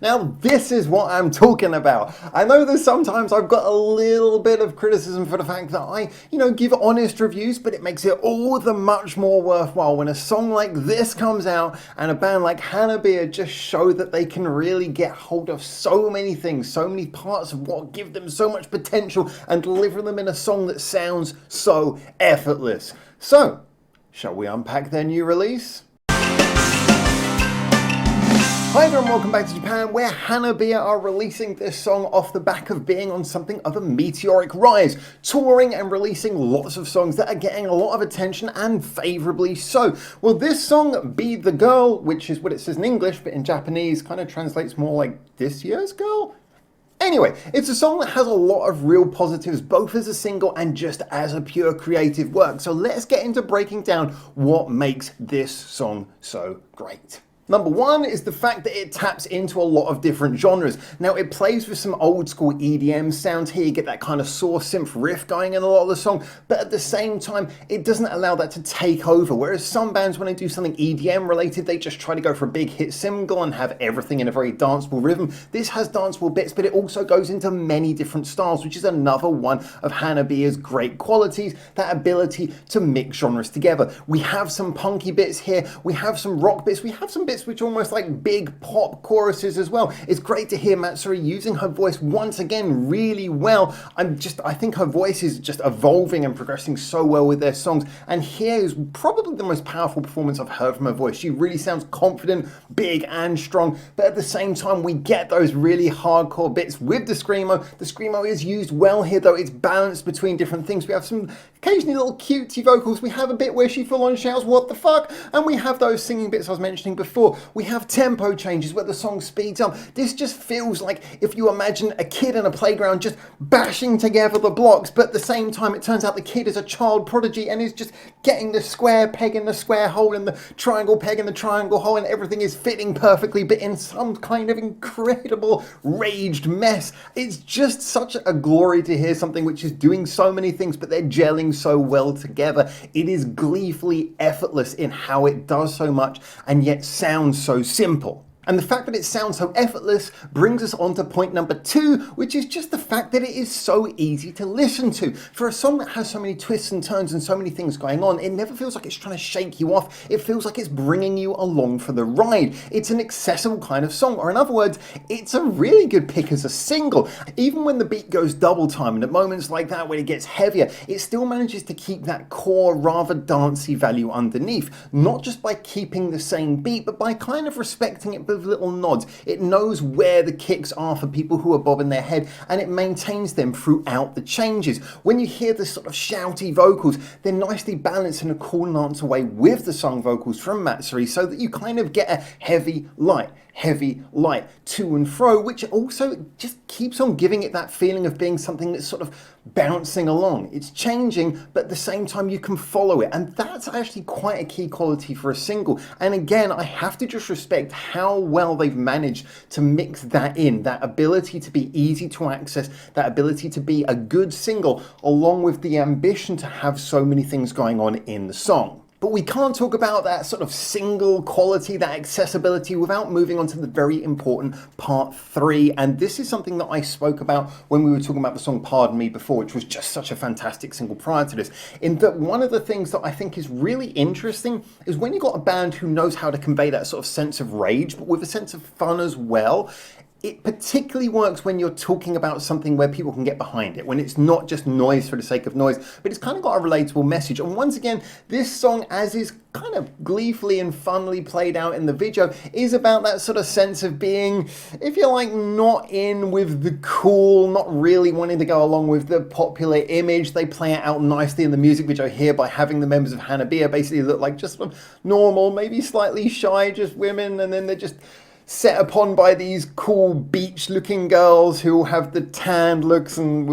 Now this is what I'm talking about. I know that sometimes I've got a little bit of criticism for the fact that I, give honest reviews, but it makes it all the much more worthwhile when a song like this comes out and a band like Hanabie just show that they can really get hold of so many things, so many parts of what give them so much potential and deliver them in a song that sounds so effortless. So, shall we unpack their new release? Hi there and welcome back to Japan, where Hanabie are releasing this song off the back of being on something of a meteoric rise, touring and releasing lots of songs that are getting a lot of attention, and favourably so. Well, this song, Be the Girl, which is what it says in English, but in Japanese kind of translates more like this year's girl? Anyway, it's a song that has a lot of real positives, both as a single and just as a pure creative work. So let's get into breaking down what makes this song so great. Number one is the fact that it taps into a lot of different genres. Now, it plays with some old school EDM sounds here. You get that kind of saw synth riff going in a lot of the song, but at the same time, it doesn't allow that to take over. Whereas some bands, when they do something EDM related, they just try to go for a big hit single and have everything in a very danceable rhythm. This has danceable bits, but it also goes into many different styles, which is another one of Hanabie's great qualities, that ability to mix genres together. We have some punky bits here, we have some rock bits, we have some bits which are almost like big pop choruses as well. It's great to hear Matsuri using her voice once again really well. I think her voice is just evolving and progressing so well with their songs, and here is probably the most powerful performance I've heard from her voice. She really sounds confident, big and strong, but at the same time we get those really hardcore bits with the screamo. The screamo is used well here though. It's balanced between different things. We have some occasionally little cutesy vocals. We have a bit where she full on shouts what the fuck, and we have those singing bits I was mentioning before. We have tempo changes where the song speeds up. This just feels like if you imagine a kid in a playground just bashing together the blocks, but at the same time it turns out the kid is a child prodigy and is just getting the square peg in the square hole and the triangle peg in the triangle hole, and everything is fitting perfectly but in some kind of incredible raged mess. It's just such a glory to hear something which is doing so many things but they're gelling so well together. It is gleefully effortless in how it does so much and yet sounds so simple. And the fact that it sounds so effortless brings us on to point number two, which is just the fact that it is so easy to listen to. For a song that has so many twists and turns and so many things going on, it never feels like it's trying to shake you off. It feels like it's bringing you along for the ride. It's an accessible kind of song, or in other words, it's a really good pick as a single. Even when the beat goes double time and at moments like that when it gets heavier, it still manages to keep that core, rather dancey value underneath. Not just by keeping the same beat, but by kind of respecting it with little nods. It knows where the kicks are for people who are bobbing their head, and it maintains them throughout the changes. When you hear the sort of shouty vocals, they're nicely balanced in a cool dance way with the sung vocals from Matsuri, so that you kind of get a heavy, light to and fro, which also just keeps on giving it that feeling of being something that's sort of bouncing along. It's changing, but at the same time you can follow it, and that's actually quite a key quality for a single. And again, I have to just respect how well they've managed to mix that in, that ability to be easy to access, that ability to be a good single, along with the ambition to have so many things going on in the song. But we can't talk about that sort of single quality, that accessibility, without moving on to the very important part three. And this is something that I spoke about when we were talking about the song Pardon Me before, which was just such a fantastic single prior to this. In that one of the things that I think is really interesting is when you've got a band who knows how to convey that sort of sense of rage, but with a sense of fun as well. It particularly works when you're talking about something where people can get behind it, when it's not just noise for the sake of noise, but it's kind of got a relatable message. And once again, this song, as is kind of gleefully and funnily played out in the video, is about that sort of sense of being, if you like, not in with the cool, not really wanting to go along with the popular image. They play it out nicely in the music video here by having the members of Hanabie basically look like just normal, maybe slightly shy, just women, and then they're just set upon by these cool beach looking girls who have the tanned looks and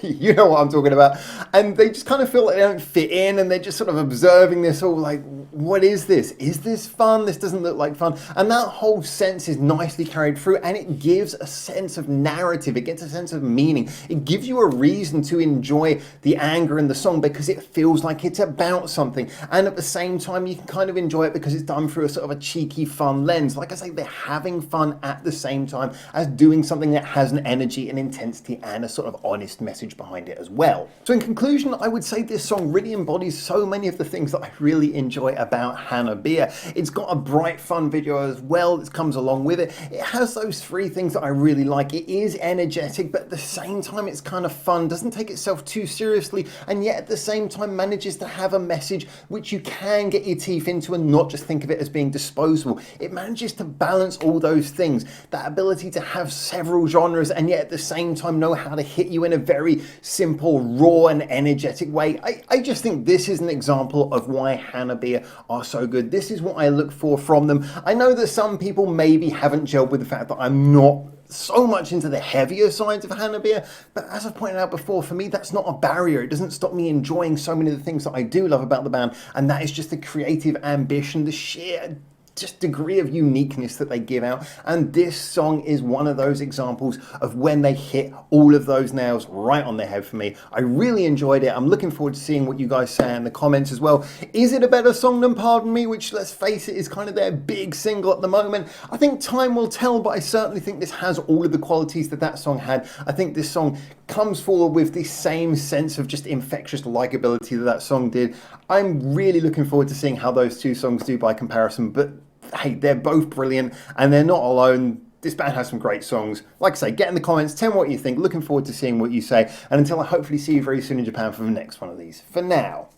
You know what I'm talking about. And they just kind of feel like they don't fit in, and they're just sort of observing this all like, what is this? Is this fun? This doesn't look like fun. And that whole sense is nicely carried through, and it gives a sense of narrative. It gets a sense of meaning. It gives you a reason to enjoy the anger in the song because it feels like it's about something. And at the same time, you can kind of enjoy it because it's done through a sort of a cheeky, fun lens. Like I say, they're having fun at the same time as doing something that has an energy and intensity and a sort of honest message behind it as well. So in conclusion, I would say this song really embodies so many of the things that I really enjoy about Hanabie. It's got a bright, fun video as well that comes along with it. It has those three things that I really like. It is energetic, but at the same time it's kind of fun, doesn't take itself too seriously, and yet at the same time manages to have a message which you can get your teeth into and not just think of it as being disposable. It manages to balance all those things, that ability to have several genres and yet at the same time know how to hit you in a very simple, raw and energetic way. I just think this is an example of why Hanabie are so good. This is what I look for from them. I know that some people maybe haven't gelled with the fact that I'm not so much into the heavier sides of Hanabie, but as I've pointed out before, for me that's not a barrier. It doesn't stop me enjoying so many of the things that I do love about the band, and that is just the creative ambition, the sheer just degree of uniqueness that they give out. And this song is one of those examples of when they hit all of those nails right on the head for me. I really enjoyed it. I'm looking forward to seeing what you guys say in the comments as well. Is it a better song than Pardon Me, which, let's face it, is kind of their big single at the moment? I think time will tell, but I certainly think this has all of the qualities that that song had. I think this song comes forward with the same sense of just infectious likability that that song did. I'm really looking forward to seeing how those two songs do by comparison, but hey, they're both brilliant and they're not alone. This band has some great songs. Like I say, get in the comments, tell me what you think. Looking forward to seeing what you say. And until I hopefully see you very soon in Japan for the next one of these. For now,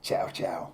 ciao, ciao.